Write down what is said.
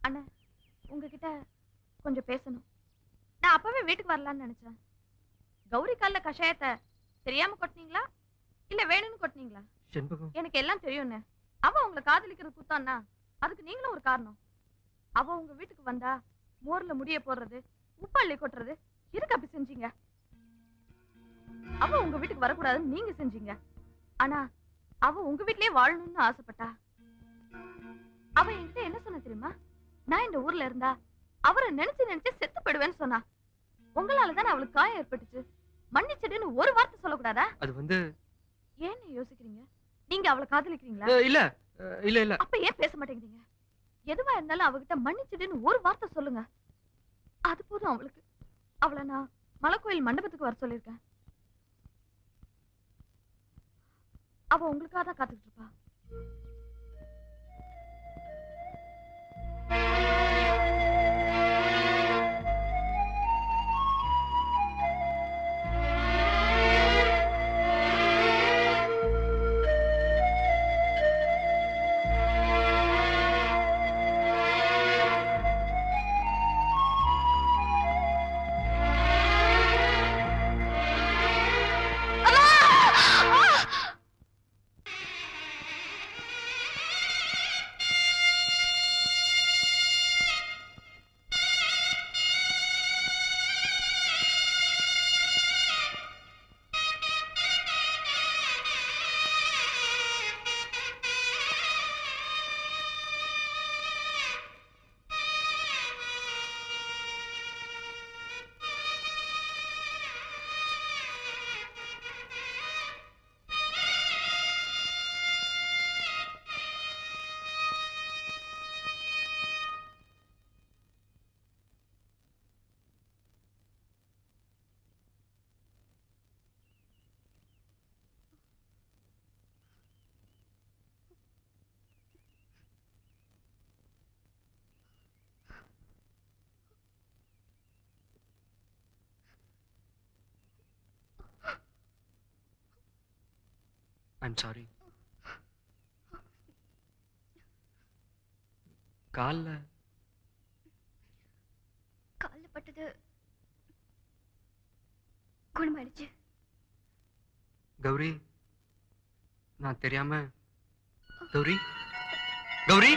அண்ணா உங்ககிட்ட கொஞ்சம் பேசணும். நான் அப்பவே வீட்டுக்கு வரலான்னு நினைச்சேன். கௌரி கால்ல கஷாயத்தை தெரியாம கொட்டினீங்களா இல்ல வேணும்னு கொட்டினீங்களா? எனக்கு எல்லாம் தெரியும்னு. அவ உங்களை காதலிக்கிறது குத்தான்னா அதுக்கு நீங்களும் ஒரு காரணம். அவ உங்க வீட்டுக்கு வந்தா மோர்ல முடிய போடுறது, உப்பள்ளி கொட்டுறது இருக்கு அப்படி செஞ்சீங்க. அவ உங்க வீட்டுக்கு வரக்கூடாதுன்னு நீங்க செஞ்சீங்க. ஆனா அவ உங்க வீட்லயே வாழணும்னு ஆசைப்பட்டா. அவ என்கிட்ட என்ன சொன்ன தெரியுமா? நான் இந்த ஊர்ல இருந்தா அவரை நினைச்சு நினைச்சு செத்து போயிடுவேன்னு சொன்னா. உங்களாலதான் அவளுக்கு காயம் ஏற்பட்டுச்சு. மன்னிச்சிடுன்னு ஒரு வார்த்தை சொல்லக்கூடாதா? அது வந்து ஏன்னு யோசிக்கிறீங்க? நீங்க அவளை காதலிக்கிறீங்களா? இல்ல இல்ல இல்ல. அப்ப ஏன் பேச மாட்டேங்கிறீங்க? எதுவா இருந்தாலும் அவகிட்ட மன்னிச்சிடுன்னு ஒரு வார்த்தை சொல்லுங்க. அது போதும் அவளுக்கு. அவளை நான் மலைக்கோயில் மண்டபத்துக்கு வர சொல்லிருக்கேன். அவ உங்களுக்காக தான் காத்துக்கிட்டு இருப்பா. I'm sorry. கால்ல பட்டது குணமாயிடுச்சு. கௌரி, நான் தெரியாம. கௌரி, கௌரி.